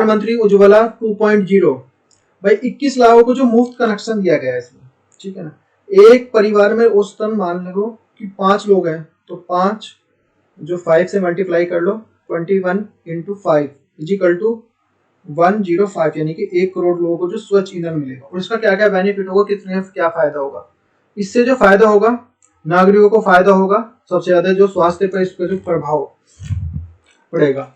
प्रधानमंत्री उज्ज्वला 2.0 भाई 21 लाखों को जो मुफ्त कनेक्शन दिया गया है इसमें, ठीक है ना। एक परिवार में औसतन मान लो कि 5 लोग हैं, तो 5 जो 5 से मल्टीप्लाई कर लो, 21 इंटू 5 इजिकल टू 105, यानी कि 1 करोड़ लोगों को जो स्वच्छ ईंधन मिलेगा। और इसका क्या क्या बेनिफिट होगा, कितने क्या फायदा होगा। इससे जो फायदा होगा, नागरिकों को फायदा होगा, सबसे ज्यादा जो स्वास्थ्य पर इसका जो प्रभाव पड़ेगा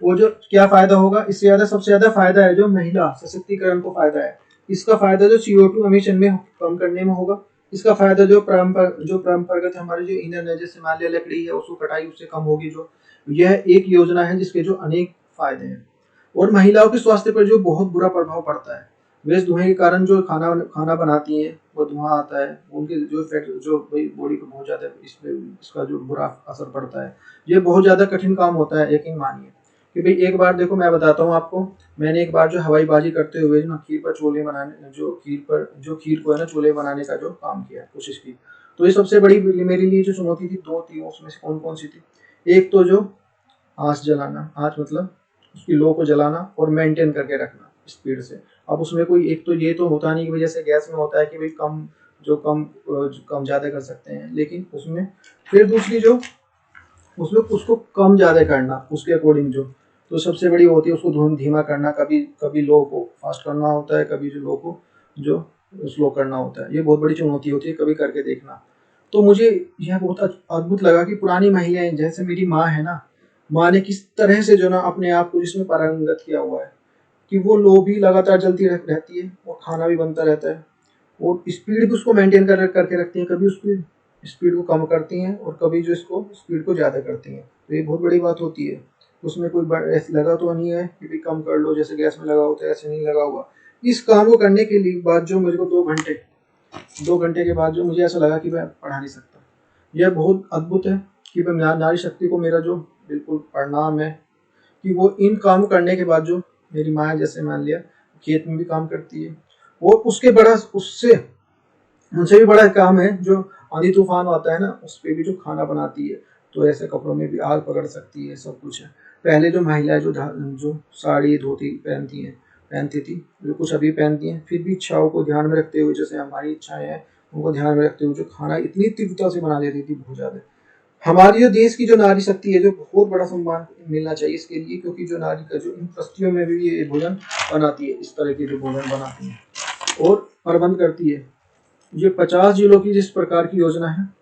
वो जो क्या फायदा होगा, इससे ज्यादा सबसे ज्यादा फायदा है जो महिला सशक्तिकरण को फायदा है। इसका फायदा जो CO2 एमिशन में कम करने में होगा। इसका फायदा जो परंपरागत हमारे जो ईंधन है, जैसे मान लिया लकड़ी है, उसको कटाई उससे कम होगी। जो यह एक योजना है जिसके जो अनेक फायदे हैं। और महिलाओं के स्वास्थ्य पर जो बहुत बुरा प्रभाव पड़ता है, वेस्ट धुएं के कारण जो खाना बनाती है वो धुआं आता है, उनके जो इफेक्ट जो बॉडी पे बहुत ज्यादा इसका जो बुरा असर पड़ता है। ये बहुत ज्यादा कठिन काम होता है, यकीन मानिए कि भाई एक बार देखो मैं बताता हूँ आपको, मैंने एक बार जो हवाईबाजी करते हुए ना खीर पर छोले बनाने, जो खीर को है ना छोले बनाने का जो काम किया, कोशिश की। तो ये सबसे बड़ी मेरे लिए जो चुनौती थी, 2 थी, उसमें से कौन कौन सी थी। एक तो जो आँच जलाना, आँच मतलब उसकी लो को जलाना और मेंटेन करके रखना स्पीड से। अब उसमें कोई एक तो ये तो होता नहीं कि वजह से गैस में होता है कि भाई कम ज़्यादा कर सकते हैं, लेकिन उसमें फिर दूसरी जो उसमें उसको कम ज़्यादा करना उसके अकॉर्डिंग जो, तो सबसे बड़ी होती है उसको धीमा करना, कभी लो को फास्ट करना होता है, कभी जो लो को जो स्लो करना होता है। ये बहुत बड़ी चुनौती होती है, कभी करके देखना। तो मुझे यह बहुत अद्भुत लगा कि पुरानी महिलाएं, जैसे मेरी माँ है ना, माँ ने किस तरह से जो ना अपने आप को जिसमें पारंगत किया हुआ है कि वो लो भी लगातार चलती रहती है और खाना भी बनता रहता है और स्पीड भी उसको मेंटेन करके रखती है। कभी उसकी स्पीड को कम करती हैं और कभी जो इसको स्पीड को ज़्यादा करती हैं। तो ये बहुत बड़ी बात होती है। उसमें कोई ऐसे लगा तो नहीं है कि भाई कम कर लो, जैसे गैस में लगा होता है, ऐसे नहीं लगा हुआ। इस काम को करने के लिए बाद जो मुझे को 2 घंटे के बाद जो मुझे ऐसा लगा कि मैं पढ़ा नहीं सकता। यह बहुत अद्भुत है कि मैं नारी शक्ति को मेरा जो बिल्कुल प्रणाम है कि वो इन काम करने के बाद जो मेरी माँ, जैसे मान लिया खेत में भी काम करती है, वो उसके बड़ा उससे उनसे भी बड़ा काम है जो आंधी तूफान होता है ना, उस पर भी जो खाना बनाती है। तो ऐसे कपड़ों में भी आग पकड़ सकती है, सब कुछ है। पहले जो महिलाएं जो साड़ी धोती पहनती थी, जो कुछ अभी पहनती हैं, फिर भी इच्छाओं को ध्यान में रखते हुए, जैसे हमारी इच्छाएं हैं उनको ध्यान में रखते हुए जो खाना इतनी तीव्रता से बना देती थी, बहुत ज़्यादा। हमारी जो देश की जो नारी शक्ति है, जो बहुत बड़ा सम्मान मिलना चाहिए इसके लिए, क्योंकि जो नारी का जो इन प्रस्तुतियों में भी ये भोजन बनाती है, इस तरह के जो भोजन बनाती है और प्रबंध करती है। ये 50 जिलों की जिस प्रकार की योजना है,